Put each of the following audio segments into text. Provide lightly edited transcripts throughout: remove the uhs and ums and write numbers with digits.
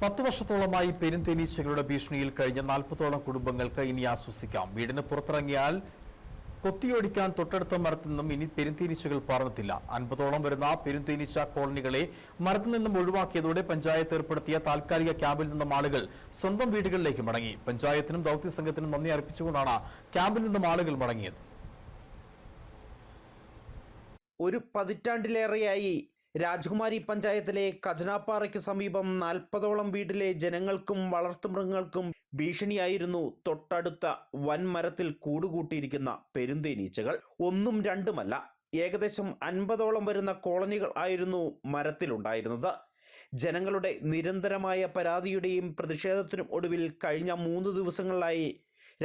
10 വർഷത്തോളമായി പെരുന്തേനീച്ചകളുടെ ഭീഷണിയിൽ കഴിഞ്ഞ 40ഓളം കുടുംബങ്ങൾക്ക് ഇനി ആശ്വസിക്കാം. വീടിന് പുറത്തിറങ്ങിയാൽ കൊത്തിയോടിക്കാൻ തൊട്ടടുത്ത മരത്തിൽ നിന്നും ഇനി പെരുന്തേനീച്ചകൾ പറന്നിട്ടില്ല. 50ഓളം വരുന്ന പെരുന്തേനീച്ച കോളനികളെ മരത്തിൽ നിന്നും ഒഴിവാക്കിയതോടെ പഞ്ചായത്ത് ഏർപ്പെടുത്തിയ താൽക്കാലിക ക്യാമ്പിൽ നിന്നും ആളുകൾ സ്വന്തം വീടുകളിലേക്ക് മടങ്ങി. പഞ്ചായത്തിനും ദൌത്യ സംഘത്തിനും നന്ദി അർപ്പിച്ചുകൊണ്ടാണ് ക്യാമ്പിൽ നിന്നും ആളുകൾ മടങ്ങിയത്. ഒരു പതിറ്റാണ്ടിലേറെയായി രാജകുമാരി പഞ്ചായത്തിലെ കജനാപ്പാറയ്ക്ക് സമീപം 40ഓളം വീട്ടിലെ ജനങ്ങൾക്കും വളർത്തുമൃഗങ്ങൾക്കും ഭീഷണിയായിരുന്നു തൊട്ടടുത്ത വൻമരത്തിൽ കൂടുകൂട്ടിയിരിക്കുന്ന പെരുന്തേനീച്ചകൾ. ഒന്നും രണ്ടുമല്ല, ഏകദേശം 50ഓളം വരുന്ന കോളനികൾ ആയിരുന്നു മരത്തിലുണ്ടായിരുന്നത്. ജനങ്ങളുടെ നിരന്തരമായ പരാതിയുടെയും പ്രതിഷേധത്തിനും ഒടുവിൽ കഴിഞ്ഞ 3 ദിവസങ്ങളിലായി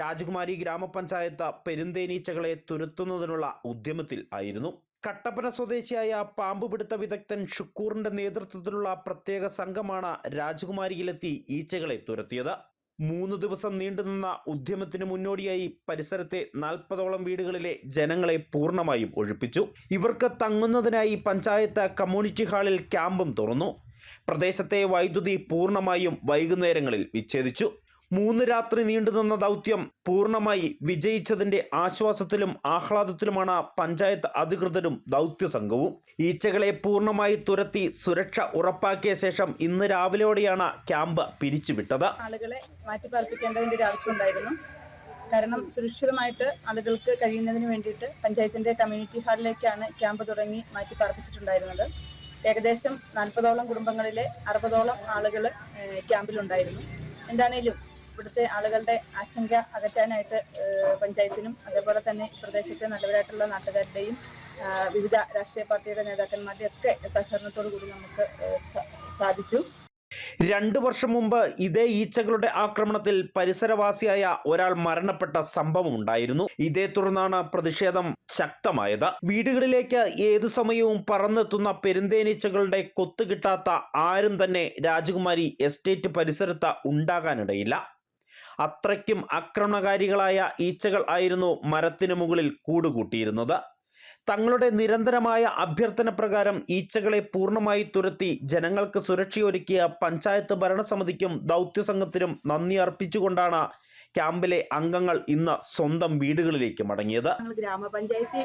രാജകുമാരി ഗ്രാമപഞ്ചായത്ത് പെരുന്തേനീച്ചകളെ തുരത്തുന്നതിനുള്ള ഉദ്യമത്തിൽ ആയിരുന്നു. കട്ടപ്പന സ്വദേശിയായ പാമ്പുപിടുത്ത വിദഗ്ധൻ ഷുക്കൂറിന്റെ നേതൃത്വത്തിലുള്ള പ്രത്യേക സംഘമാണ് രാജകുമാരിയിലെത്തി ഈച്ചകളെ തുരത്തിയത്. 3 ദിവസം നീണ്ടുനിന്ന ഉദ്യമത്തിന് മുന്നോടിയായി പരിസരത്തെ 40ഓളം വീടുകളിലെ ജനങ്ങളെ പൂർണ്ണമായും ഒഴിപ്പിച്ചു. ഇവർക്ക് തങ്ങുന്നതിനായി പഞ്ചായത്ത് കമ്മ്യൂണിറ്റി ഹാളിൽ ക്യാമ്പും തുറന്നു. പ്രദേശത്തെ വൈദ്യുതി പൂർണ്ണമായും വൈകുന്നേരങ്ങളിൽ വിച്ഛേദിച്ചു. 3 രാത്രി നീണ്ടുനിന്ന ദൗത്യം പൂർണ്ണമായി വിജയിച്ചതിന്റെ ആശ്വാസത്തിലും ആഹ്ലാദത്തിലുമാണ് പഞ്ചായത്ത് അധികൃതരും ദൗത്യ സംഘവും. ഈച്ചകളെ പൂർണ്ണമായി തുരത്തി സുരക്ഷ ഉറപ്പാക്കിയ ശേഷം ഇന്ന് രാവിലെയോടെയാണ് ക്യാമ്പ് പിരിച്ചുവിട്ടത്. ആളുകളെ മാറ്റിപ്പാർപ്പിക്കേണ്ടതിന്റെ ഒരു ആവശ്യമുണ്ടായിരുന്നു. കാരണം സുരക്ഷിതമായിട്ട് ആളുകൾക്ക് കഴിയുന്നതിന് വേണ്ടിയിട്ട് പഞ്ചായത്തിന്റെ കമ്മ്യൂണിറ്റി ഹാളിലേക്കാണ് ക്യാമ്പ് തുടങ്ങി മാറ്റിപ്പാർപ്പിച്ചിട്ടുണ്ടായിരുന്നത്. ഏകദേശം 40ഓളം കുടുംബങ്ങളിലെ 60ഓളം ആളുകൾ ക്യാമ്പിലുണ്ടായിരുന്നു. എന്താണേലും ഇവിടുത്തെ ആളുകളുടെ ആശങ്ക അകറ്റാനായിട്ട് പഞ്ചായത്തിനും അതേപോലെ തന്നെ പ്രദേശത്തെ നല്ലവരായിട്ടുള്ള നാട്ടുകാരുടെയും വിവിധ രാഷ്ട്രീയ പാർട്ടിയുടെ നേതാക്കന്മാരുടെ ഒക്കെ സഹകരണത്തോടു കൂടി നമുക്ക് സാധിച്ചു. 2 വർഷം മുമ്പ് ഇതേ ഈച്ചകളുടെ ആക്രമണത്തിൽ പരിസരവാസിയായ ഒരാൾ മരണപ്പെട്ട സംഭവം ഉണ്ടായിരുന്നു. ഇതേ തുടർന്നാണ് പ്രതിഷേധം ശക്തമായത്. വീടുകളിലേക്ക് ഏതു സമയവും പറന്നെത്തുന്ന പെരുന്തേനീച്ചകളുടെ കൊത്തു കിട്ടാത്ത ആരും തന്നെ രാജകുമാരി എസ്റ്റേറ്റ് പരിസരത്ത് ഉണ്ടാകാനിടയില്ല. അത്രയ്ക്കും ആക്രമണകാരികളായ ഈച്ചകൾ ആയിരുന്നു മരത്തിനു മുകളിൽ കൂടുകൂട്ടിയിരുന്നത്. തങ്ങളുടെ നിരന്തരമായ അഭ്യർത്ഥന പ്രകാരം ഈച്ചകളെ പൂർണ്ണമായി തുരത്തി ജനങ്ങൾക്ക് സുരക്ഷയൊരുക്കിയ പഞ്ചായത്ത് ഭരണസമിതിക്കും ദൗത്യ സംഘത്തിനും നന്ദി അർപ്പിച്ചുകൊണ്ടാണ് ക്യാമ്പിലെ അംഗങ്ങൾ ഇന്ന് സ്വന്തം വീടുകളിലേക്ക് മടങ്ങിയത്. ഗ്രാമപഞ്ചായത്ത്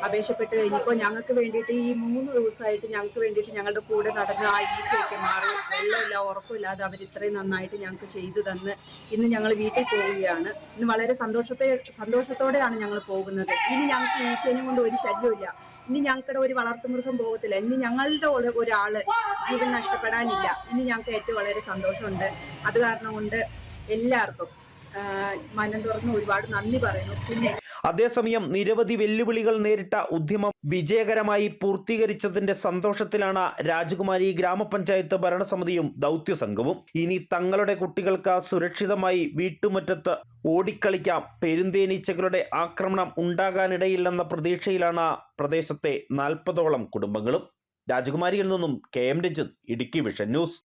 അപേക്ഷപ്പെട്ട് കഴിഞ്ഞപ്പോൾ ഞങ്ങൾക്ക് വേണ്ടിയിട്ട് ഈ 3 ദിവസമായിട്ട് ഞങ്ങൾക്ക് വേണ്ടിയിട്ട് ഞങ്ങളുടെ കൂടെ നടന്ന് ആ ഈച്ചയൊക്കെ മാറി വെള്ളമില്ല ഉറക്കമില്ലാതെ അവർ ഇത്രയും നന്നായിട്ട് ഞങ്ങൾക്ക് ചെയ്തു തന്ന് ഇന്ന് ഞങ്ങൾ വീട്ടിൽ പോവുകയാണ്. ഇന്ന് വളരെ സന്തോഷത്തോടെയാണ് ഞങ്ങൾ പോകുന്നത്. ഇനി ഞങ്ങൾക്ക് ഈച്ചേനെ കൊണ്ട് ഒരു ശല്യമില്ല. ഇനി ഞങ്ങളുടെ ഒരു വളർത്തുമൃഗം പോകത്തില്ല. ഇനി ഞങ്ങളുടെ ഒരാള് ജീവൻ നഷ്ടപ്പെടാനില്ല. ഇനി ഞങ്ങൾക്ക് ഏറ്റവും വളരെ സന്തോഷമുണ്ട്. അത് കാരണം കൊണ്ട് എല്ലാവർക്കും മനം തുറന്ന് ഒരുപാട് നന്ദി പറയുന്നു. പിന്നെ അതേസമയം നിരവധി വെല്ലുവിളികൾ നേരിട്ട ഉദ്യമം വിജയകരമായി പൂർത്തീകരിച്ചതിന്റെ സന്തോഷത്തിലാണ് രാജകുമാരി ഗ്രാമപഞ്ചായത്ത് ഭരണസമിതിയും ദൗത്യ സംഘവും. ഇനി തങ്ങളുടെ കുട്ടികൾക്ക് സുരക്ഷിതമായി വീട്ടുമുറ്റത്ത് ഓടിക്കളിക്കാം. പെരുന്തേനീച്ചകളുടെ ആക്രമണം ഉണ്ടാകാനിടയില്ലെന്ന പ്രതീക്ഷയിലാണ് പ്രദേശത്തെ 40ഓളം കുടുംബങ്ങളും. രാജകുമാരിയിൽ നിന്നും KM Ranjith, Idukki vision news.